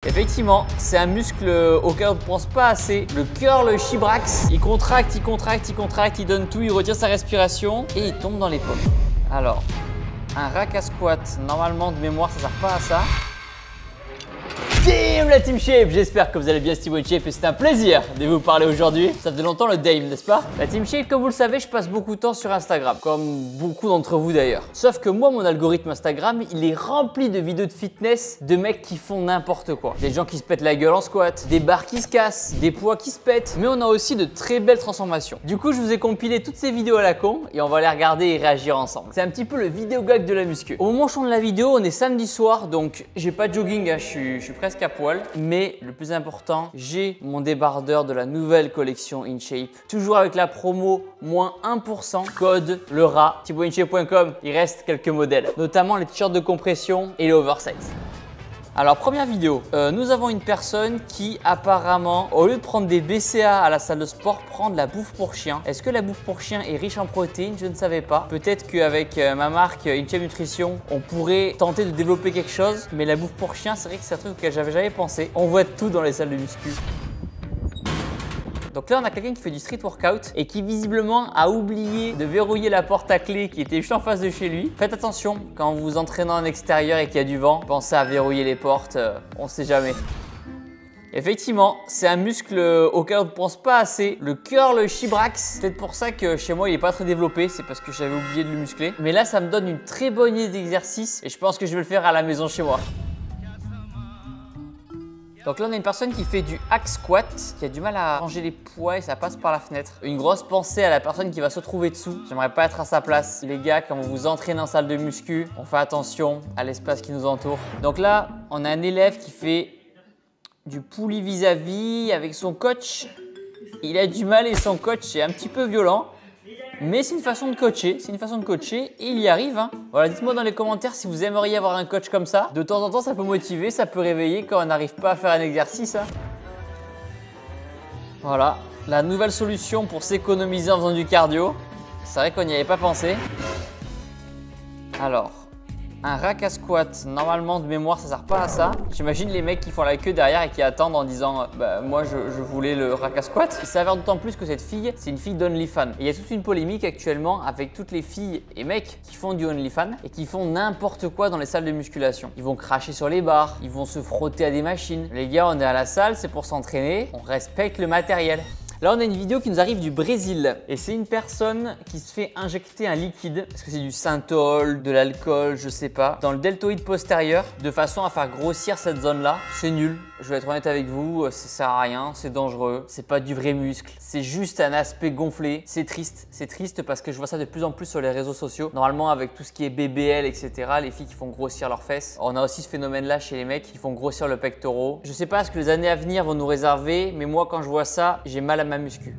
Effectivement, c'est un muscle auquel on ne pense pas assez. Le curl chibrax, il contracte, il contracte, il contracte, il donne tout, il retient sa respiration et il tombe dans les pommes. Alors, un rack à squat, normalement de mémoire, ça sert pas à ça. Team la Team Shape, j'espère que vous allez bien, Steve Shape, et c'est un plaisir de vous parler aujourd'hui. Ça fait longtemps le Dame, n'est-ce pas? La Team Shape, comme vous le savez, je passe beaucoup de temps sur Instagram, comme beaucoup d'entre vous d'ailleurs. Sauf que moi, mon algorithme Instagram, il est rempli de vidéos de fitness de mecs qui font n'importe quoi. Des gens qui se pètent la gueule en squat, des barres qui se cassent, des poids qui se pètent, mais on a aussi de très belles transformations. Du coup, je vous ai compilé toutes ces vidéos à la con et on va les regarder et réagir ensemble. C'est un petit peu le vidéo gag de la muscu. Au moment où je tourne la vidéo, on est samedi soir, donc j'ai pas de jogging, hein, je suis presque à poil. Mais le plus important, j'ai mon débardeur de la nouvelle collection InShape. Toujours avec la promo moins 1%, code le rat. thibautinshape.com, il reste quelques modèles, notamment les t-shirts de compression et les oversize. Alors première vidéo, nous avons une personne qui apparemment, au lieu de prendre des BCA à la salle de sport, prend de la bouffe pour chien. Est-ce que la bouffe pour chien est riche en protéines? Je ne savais pas. Peut-être qu'avec ma marque InShape Nutrition, on pourrait tenter de développer quelque chose. Mais la bouffe pour chien, c'est vrai que c'est un truc auquel j'avais jamais pensé. On voit tout dans les salles de muscu. Donc là, on a quelqu'un qui fait du street workout et qui visiblement a oublié de verrouiller la porte à clé qui était juste en face de chez lui. Faites attention quand vous vous entraînez en extérieur et qu'il y a du vent, pensez à verrouiller les portes, on ne sait jamais. Effectivement, c'est un muscle auquel on ne pense pas assez, le curl chibrax. C'est peut-être pour ça que chez moi il n'est pas très développé, c'est parce que j'avais oublié de le muscler. Mais là, ça me donne une très bonne idée d'exercice et je pense que je vais le faire à la maison chez moi. Donc là, on a une personne qui fait du hack squat, qui a du mal à ranger les poids et ça passe par la fenêtre. Une grosse pensée à la personne qui va se trouver dessous. J'aimerais pas être à sa place. Les gars, quand vous vous entraînez en salle de muscu, on fait attention à l'espace qui nous entoure. Donc là, on a un élève qui fait du poulie vis-à-vis avec son coach. Il a du mal et son coach est un petit peu violent. Mais c'est une façon de coacher, et il y arrive. Hein. Voilà, dites-moi dans les commentaires si vous aimeriez avoir un coach comme ça. De temps en temps, ça peut motiver, ça peut réveiller quand on n'arrive pas à faire un exercice. Hein. Voilà, la nouvelle solution pour s'économiser en faisant du cardio. C'est vrai qu'on n'y avait pas pensé. Alors, un rack à squat, normalement de mémoire ça sert pas à ça. J'imagine les mecs qui font la queue derrière et qui attendent en disant bah, moi je voulais le rack à squat. Il s'avère d'autant plus que cette fille, c'est une fille d'OnlyFans. Et il y a toute une polémique actuellement avec toutes les filles et mecs qui font du OnlyFans et qui font n'importe quoi dans les salles de musculation. Ils vont cracher sur les barres, ils vont se frotter à des machines. Les gars, on est à la salle, c'est pour s'entraîner, on respecte le matériel. Là, on a une vidéo qui nous arrive du Brésil et c'est une personne qui se fait injecter un liquide, est-ce que c'est du synthol, de l'alcool, je sais pas, dans le deltoïde postérieur de façon à faire grossir cette zone-là. C'est nul, je vais être honnête avec vous, ça sert à rien, c'est dangereux, c'est pas du vrai muscle, c'est juste un aspect gonflé. C'est triste parce que je vois ça de plus en plus sur les réseaux sociaux. Normalement, avec tout ce qui est BBL, etc., les filles qui font grossir leurs fesses. On a aussi ce phénomène-là chez les mecs qui font grossir le pectoral. Je sais pas ce que les années à venir vont nous réserver, mais moi, quand je vois ça, j'ai mal à ma muscu.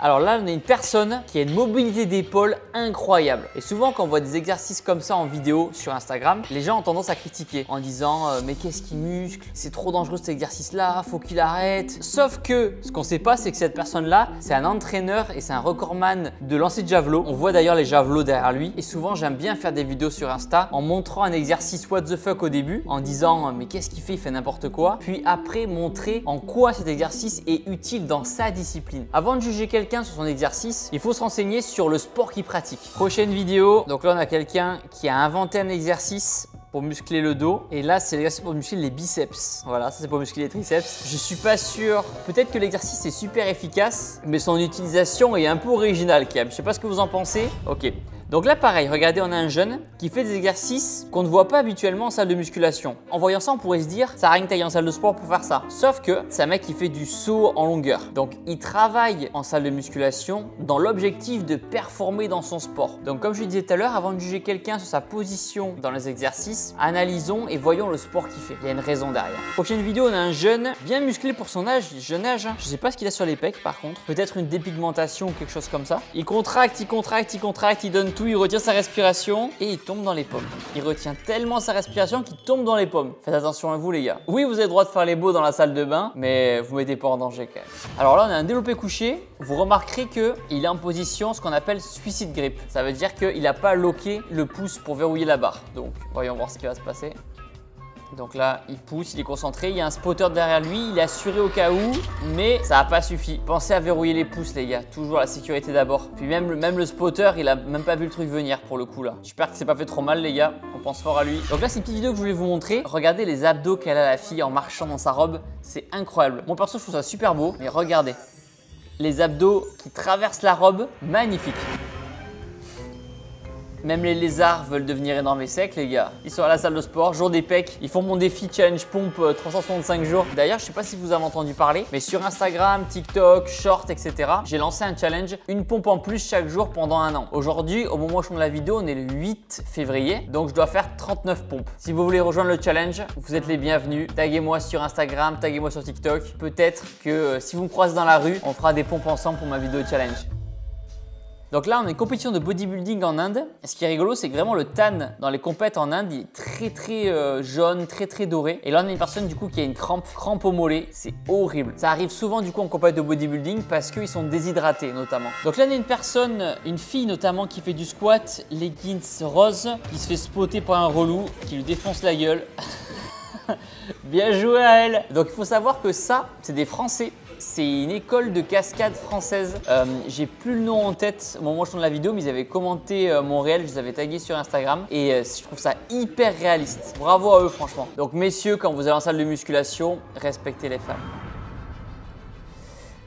Alors là, on a une personne qui a une mobilité d'épaule incroyable. Et souvent, quand on voit des exercices comme ça en vidéo sur Instagram, les gens ont tendance à critiquer en disant mais qu'est-ce qu'il muscle? C'est trop dangereux cet exercice-là, faut qu'il arrête. Sauf que ce qu'on sait pas, c'est que cette personne-là, c'est un entraîneur et c'est un recordman de lancer de javelot. On voit d'ailleurs les javelots derrière lui. Et souvent, j'aime bien faire des vidéos sur Insta en montrant un exercice what the fuck au début, en disant mais qu'est-ce qu'il fait? Il fait n'importe quoi. Puis après, montrer en quoi cet exercice est utile dans sa discipline. Avant de juger quelqu'un sur son exercice, il faut se renseigner sur le sport qu'il pratique. Prochaine vidéo, donc là on a quelqu'un qui a inventé un exercice pour muscler le dos et là c'est l'exercice pour muscler les biceps. Voilà, ça c'est pour muscler les triceps. Je suis pas sûr, peut-être que l'exercice est super efficace mais son utilisation est un peu originale quand même. Je sais pas ce que vous en pensez. Ok. Donc là pareil, regardez, on a un jeune qui fait des exercices qu'on ne voit pas habituellement en salle de musculation. En voyant ça, on pourrait se dire, ça sert à rien que t'ailles en salle de sport pour faire ça. Sauf que c'est un mec qui fait du saut en longueur. Donc il travaille en salle de musculation dans l'objectif de performer dans son sport. Donc comme je le disais tout à l'heure, avant de juger quelqu'un sur sa position dans les exercices, analysons et voyons le sport qu'il fait. Il y a une raison derrière. Prochaine vidéo, on a un jeune bien musclé pour son âge, jeune âge. Hein. Je sais pas ce qu'il a sur les pecs par contre. Peut-être une dépigmentation ou quelque chose comme ça. Il contracte, il contracte, il contracte, il donne tout, il retient sa respiration et il tombe dans les pommes. Il retient tellement sa respiration qu'il tombe dans les pommes. Faites attention à vous les gars. Oui, vous avez le droit de faire les beaux dans la salle de bain, mais vous ne mettez pas en danger quand même. Alors là, on a un développé couché. Vous remarquerez qu'il est en position ce qu'on appelle suicide grip. Ça veut dire qu'il n'a pas loqué le pouce pour verrouiller la barre. Donc, voyons voir ce qui va se passer. Donc là, il pousse, il est concentré. Il y a un spotter derrière lui. Il est assuré au cas où, mais ça n'a pas suffi. Pensez à verrouiller les pouces, les gars. Toujours la sécurité d'abord. Puis même le spotter, il a même pas vu le truc venir pour le coup là. J'espère que c'est pas fait trop mal, les gars. On pense fort à lui. Donc là, c'est une petite vidéo que je voulais vous montrer. Regardez les abdos qu'elle a, la fille, en marchant dans sa robe. C'est incroyable. Mon perso, je trouve ça super beau. Mais regardez. Les abdos qui traversent la robe, magnifique. Même les lézards veulent devenir énormes et secs, les gars. Ils sont à la salle de sport, jour des pecs. Ils font mon défi challenge pompe 365 jours. D'ailleurs, je sais pas si vous avez entendu parler, mais sur Instagram, TikTok, Short, etc., j'ai lancé un challenge, une pompe en plus chaque jour pendant un an. Aujourd'hui, au moment où je tourne la vidéo, on est le 8 février, donc je dois faire 39 pompes. Si vous voulez rejoindre le challenge, vous êtes les bienvenus. Taguez-moi sur Instagram, taguez-moi sur TikTok. Peut-être que si vous me croisez dans la rue, on fera des pompes ensemble pour ma vidéo challenge. Donc là, on a une compétition de bodybuilding en Inde. Et ce qui est rigolo, c'est que vraiment le tan dans les compètes en Inde, il est très jaune, très doré. Et là, on a une personne du coup qui a une crampe au mollet. C'est horrible. Ça arrive souvent du coup en compète de bodybuilding parce qu'ils sont déshydratés notamment. Donc là, on a une personne, une fille notamment qui fait du squat, leggings rose, qui se fait spotter par un relou, qui lui défonce la gueule. Bien joué à elle. Donc il faut savoir que ça, c'est des Français. C'est une école de cascade française. J'ai plus le nom en tête au moment où je tourne la vidéo, mais ils avaient commenté mon réel, je les avais tagués sur Instagram et je trouve ça hyper réaliste. Bravo à eux franchement. Donc messieurs, quand vous allez en salle de musculation, respectez les femmes.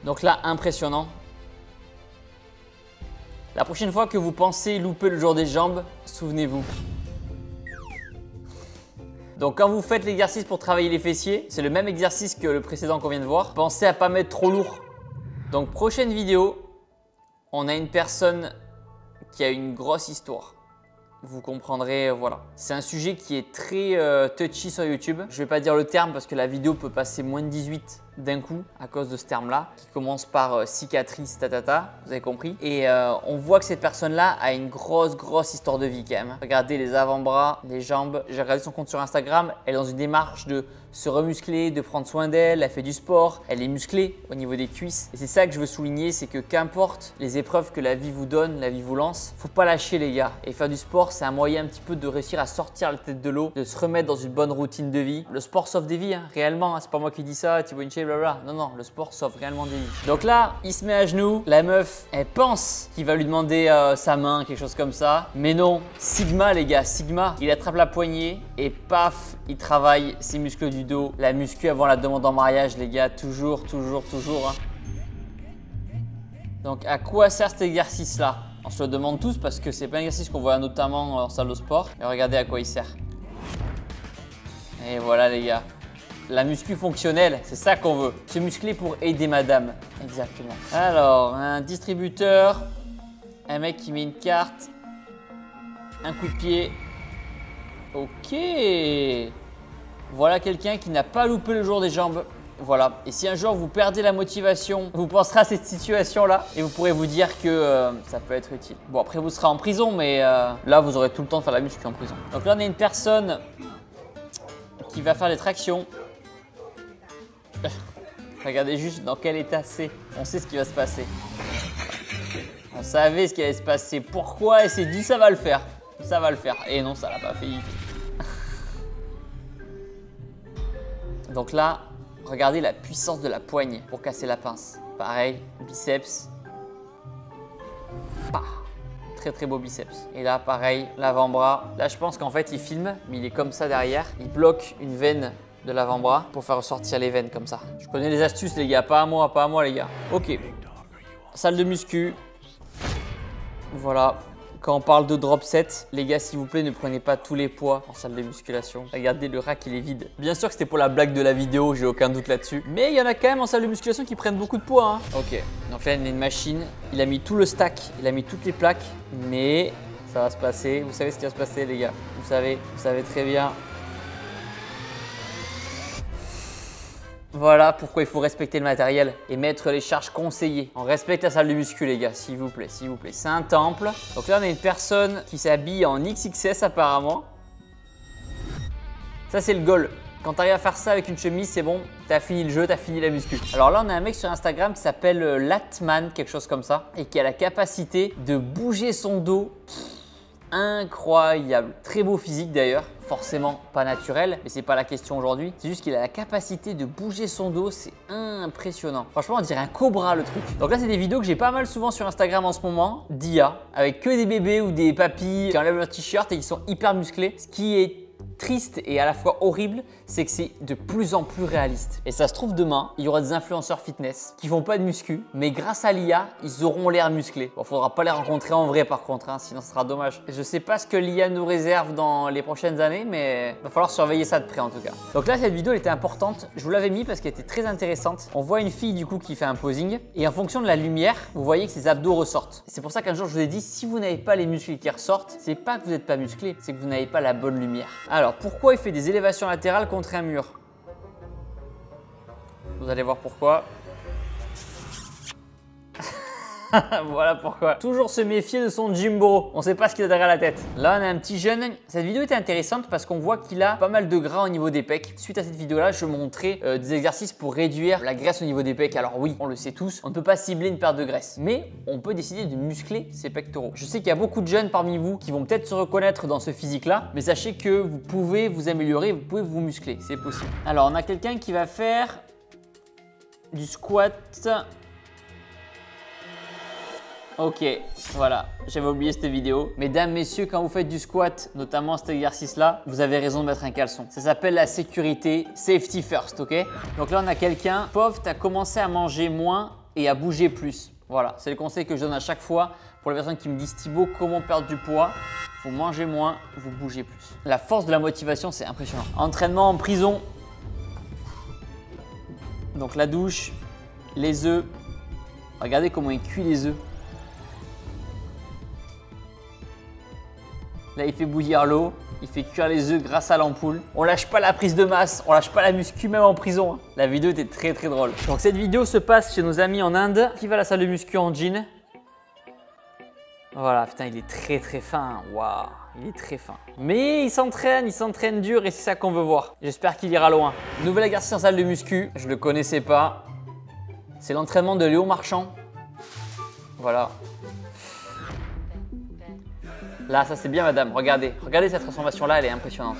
Donc là, impressionnant. La prochaine fois que vous pensez louper le jour des jambes, souvenez-vous. Donc quand vous faites l'exercice pour travailler les fessiers, c'est le même exercice que le précédent qu'on vient de voir. Pensez à ne pas mettre trop lourd. Donc prochaine vidéo, on a une personne qui a une grosse histoire. Vous comprendrez, voilà. C'est un sujet qui est très touchy sur YouTube. Je ne vais pas dire le terme parce que la vidéo peut passer moins de 18 d'un coup à cause de ce terme-là, qui commence par cicatrice, tatata, vous avez compris. Et on voit que cette personne-là a une grosse histoire de vie quand même. Regardez les avant-bras, les jambes. J'ai regardé son compte sur Instagram. Elle est dans une démarche de se remuscler, de prendre soin d'elle. Elle fait du sport. Elle est musclée au niveau des cuisses. Et c'est ça que je veux souligner, c'est que qu'importe les épreuves que la vie vous donne, la vie vous lance, faut pas lâcher les gars. Et faire du sport, c'est un moyen un petit peu de réussir à sortir la tête de l'eau, de se remettre dans une bonne routine de vie. Le sport sauve des vies, hein, réellement. Hein, c'est pas moi qui dis ça, Thibaut Inche, blablabla. Non, le sport sauve réellement des vies. Donc là, il se met à genoux. La meuf, elle pense qu'il va lui demander sa main, quelque chose comme ça. Mais non, Sigma les gars, Sigma. Il attrape la poignée et paf, il travaille ses muscles du dos. La muscu avant la demande en mariage les gars, toujours. Hein. Donc à quoi sert cet exercice là? On se le demande tous parce que c'est pas un exercice qu'on voit notamment en salle de sport. Et regardez à quoi il sert. Et voilà les gars. La muscu fonctionnelle, c'est ça qu'on veut. Se muscler pour aider madame. Exactement. Alors, un distributeur, un mec qui met une carte, un coup de pied. Ok. Voilà quelqu'un qui n'a pas loupé le jour des jambes. Voilà. Et si un jour vous perdez la motivation, vous penserez à cette situation-là et vous pourrez vous dire que ça peut être utile. Bon, après vous serez en prison, mais là vous aurez tout le temps de faire la muscu en prison. Donc là, on a une personne qui va faire des tractions. Regardez juste dans quel état c'est. On sait ce qui va se passer. On savait ce qui allait se passer. Pourquoi elle s'est dit ça va le faire. Ça va le faire. Et non, ça l'a pas fait. Donc là, regardez la puissance de la poigne pour casser la pince. Pareil, biceps. Bah. Très beau biceps. Et là, pareil, l'avant-bras. Là, je pense qu'en fait, il filme, mais il est comme ça derrière. Il bloque une veine de l'avant-bras pour faire ressortir les veines comme ça. Je connais les astuces les gars, pas à moi les gars. Ok, salle de muscu. Voilà, quand on parle de drop set, les gars s'il vous plaît ne prenez pas tous les poids en salle de musculation. Regardez le rack il est vide. Bien sûr que c'était pour la blague de la vidéo, j'ai aucun doute là-dessus. Mais il y en a quand même en salle de musculation qui prennent beaucoup de poids. Hein. Ok, donc là il y a une machine, il a mis tout le stack, il a mis toutes les plaques. Mais ça va se passer, vous savez ce qui va se passer les gars. Vous savez très bien. Voilà pourquoi il faut respecter le matériel et mettre les charges conseillées. On respecte la salle de muscu les gars, s'il vous plaît, s'il vous plaît. C'est un temple. Donc là on a une personne qui s'habille en XXS apparemment. Ça c'est le goal. Quand tu arrives à faire ça avec une chemise, c'est bon, tu as fini le jeu, tu as fini la muscu. Alors là on a un mec sur Instagram qui s'appelle Latman, quelque chose comme ça, et qui a la capacité de bouger son dos. Incroyable. Très beau physique d'ailleurs. forcément pas naturel, mais c'est pas la question aujourd'hui. C'est juste qu'il a la capacité de bouger son dos, c'est impressionnant. Franchement, on dirait un cobra le truc. Donc là, c'est des vidéos que j'ai pas mal souvent sur Instagram en ce moment, d'IA, avec que des bébés ou des papis qui enlèvent leur t-shirt et qui sont hyper musclés. Ce qui est triste et à la fois horrible, c'est que c'est de plus en plus réaliste. Et ça se trouve demain, il y aura des influenceurs fitness qui font pas de muscu, mais grâce à l'IA, ils auront l'air musclés. Bon, faudra pas les rencontrer en vrai par contre, hein, sinon ce sera dommage. Je sais pas ce que l'IA nous réserve dans les prochaines années, mais il va falloir surveiller ça de près en tout cas. Donc là, cette vidéo elle était importante. Je vous l'avais mis parce qu'elle était très intéressante. On voit une fille du coup qui fait un posing et en fonction de la lumière, vous voyez que ses abdos ressortent. C'est pour ça qu'un jour je vous ai dit, si vous n'avez pas les muscles qui ressortent, c'est pas que vous n'êtes pas musclé, c'est que vous n'avez pas la bonne lumière. Alors pourquoi il fait des élévations latérales contre un mur? Vous allez voir pourquoi. Voilà pourquoi. Toujours se méfier de son Jimbo. On sait pas ce qu'il a derrière la tête. Là, on a un petit jeune. Cette vidéo était intéressante parce qu'on voit qu'il a pas mal de gras au niveau des pecs. Suite à cette vidéo-là, je montrais des exercices pour réduire la graisse au niveau des pecs. Alors oui, on le sait tous, on ne peut pas cibler une perte de graisse. Mais on peut décider de muscler ses pectoraux. Je sais qu'il y a beaucoup de jeunes parmi vous qui vont peut-être se reconnaître dans ce physique-là. Mais sachez que vous pouvez vous améliorer, vous pouvez vous muscler. C'est possible. Alors, on a quelqu'un qui va faire du squat. Ok, voilà, j'avais oublié cette vidéo. Mesdames, messieurs, quand vous faites du squat, notamment cet exercice-là, vous avez raison de mettre un caleçon. Ça s'appelle la sécurité, safety first, ok? Donc là, on a quelqu'un, pauvre, tu as commencé à manger moins et à bouger plus. Voilà, c'est le conseil que je donne à chaque fois pour les personnes qui me disent Thibaut, comment perdre du poids? Vous mangez moins, vous bougez plus. La force de la motivation, c'est impressionnant. Entraînement en prison. Donc la douche, les œufs. Regardez comment il cuit les œufs. Là, il fait bouillir l'eau, il fait cuire les œufs grâce à l'ampoule. On lâche pas la prise de masse, on lâche pas la muscu même en prison. La vidéo était très très drôle. Donc cette vidéo se passe chez nos amis en Inde. Qui va à la salle de muscu en jean? Voilà, putain, il est très très fin. Waouh, il est très fin. Mais il s'entraîne dur et c'est ça qu'on veut voir. J'espère qu'il ira loin. Nouvel exercice en salle de muscu, je le connaissais pas. C'est l'entraînement de Léo Marchand. Voilà. Là, ça c'est bien madame, regardez cette transformation-là, elle est impressionnante.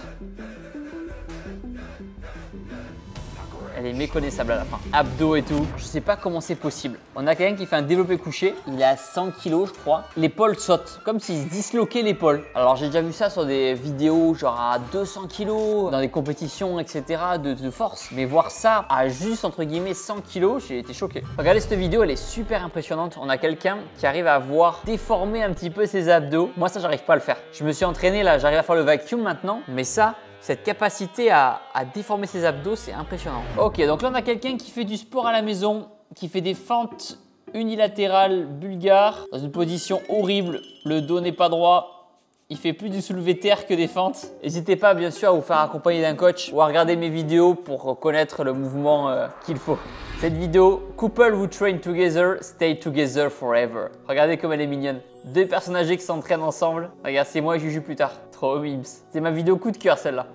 Elle est méconnaissable à la fin. Abdos et tout, je sais pas comment c'est possible. On a quelqu'un qui fait un développé couché, il est à 100 kg je crois. L'épaule saute, comme s'il se disloquait l'épaule. Alors j'ai déjà vu ça sur des vidéos genre à 200 kg, dans des compétitions etc. de force. Mais voir ça à juste entre guillemets 100 kg, j'ai été choqué. Regardez cette vidéo, elle est super impressionnante. On a quelqu'un qui arrive à voir déformer un petit peu ses abdos. Moi ça j'arrive pas à le faire. Je me suis entraîné là, j'arrive à faire le vacuum maintenant. Mais ça, cette capacité à déformer ses abdos, c'est impressionnant. Ok, donc là on a quelqu'un qui fait du sport à la maison, qui fait des fentes unilatérales bulgares dans une position horrible. Le dos n'est pas droit. Il fait plus du soulevé terre que des fentes. N'hésitez pas bien sûr à vous faire accompagner d'un coach ou à regarder mes vidéos pour connaître le mouvement qu'il faut. Cette vidéo, Couple who train together, stay together forever. Regardez comme elle est mignonne. Deux personnes âgées qui s'entraînent ensemble. Regarde, c'est moi et Juju plus tard. Trop mimes. C'est ma vidéo coup de cœur celle-là.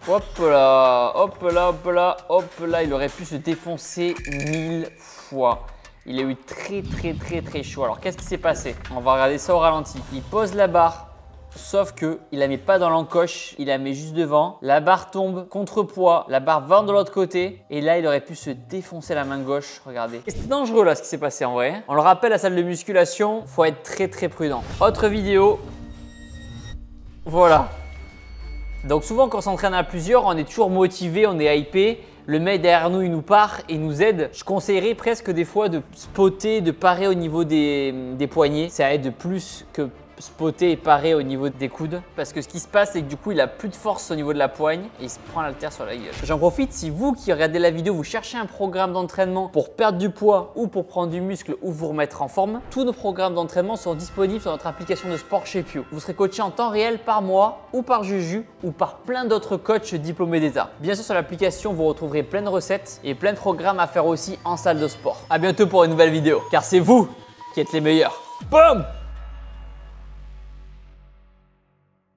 Hop là, hop là, hop là, hop là. Il aurait pu se défoncer 1000 fois. Il a eu très chaud. Alors qu'est-ce qui s'est passé? On va regarder ça au ralenti. Il pose la barre, sauf que il la met pas dans l'encoche, il la met juste devant. La barre tombe, contrepoids, la barre va de l'autre côté. Et là, il aurait pu se défoncer la main gauche. Regardez. C'était dangereux là ce qui s'est passé en vrai. On le rappelle, la salle de musculation, faut être très prudent. Autre vidéo. Voilà. Donc souvent quand on s'entraîne à plusieurs, on est toujours motivé, on est hypé. Le mec derrière nous, il nous part et il nous aide. Je conseillerais presque des fois de spotter, de parer au niveau des poignets. Ça aide plus que spotter et parer au niveau des coudes. Parce que ce qui se passe, c'est que du coup, il a plus de force au niveau de la poigne et il se prend l'haltère sur la gueule. J'en profite, si vous qui regardez la vidéo, vous cherchez un programme d'entraînement pour perdre du poids ou pour prendre du muscle ou vous remettre en forme, tous nos programmes d'entraînement sont disponibles sur notre application de sport Shape You. Vous serez coaché en temps réel par moi ou par Juju ou par plein d'autres coachs diplômés d'État. Bien sûr, sur l'application, vous retrouverez plein de recettes et plein de programmes à faire aussi en salle de sport. À bientôt pour une nouvelle vidéo, car c'est vous qui êtes les meilleurs. Boum!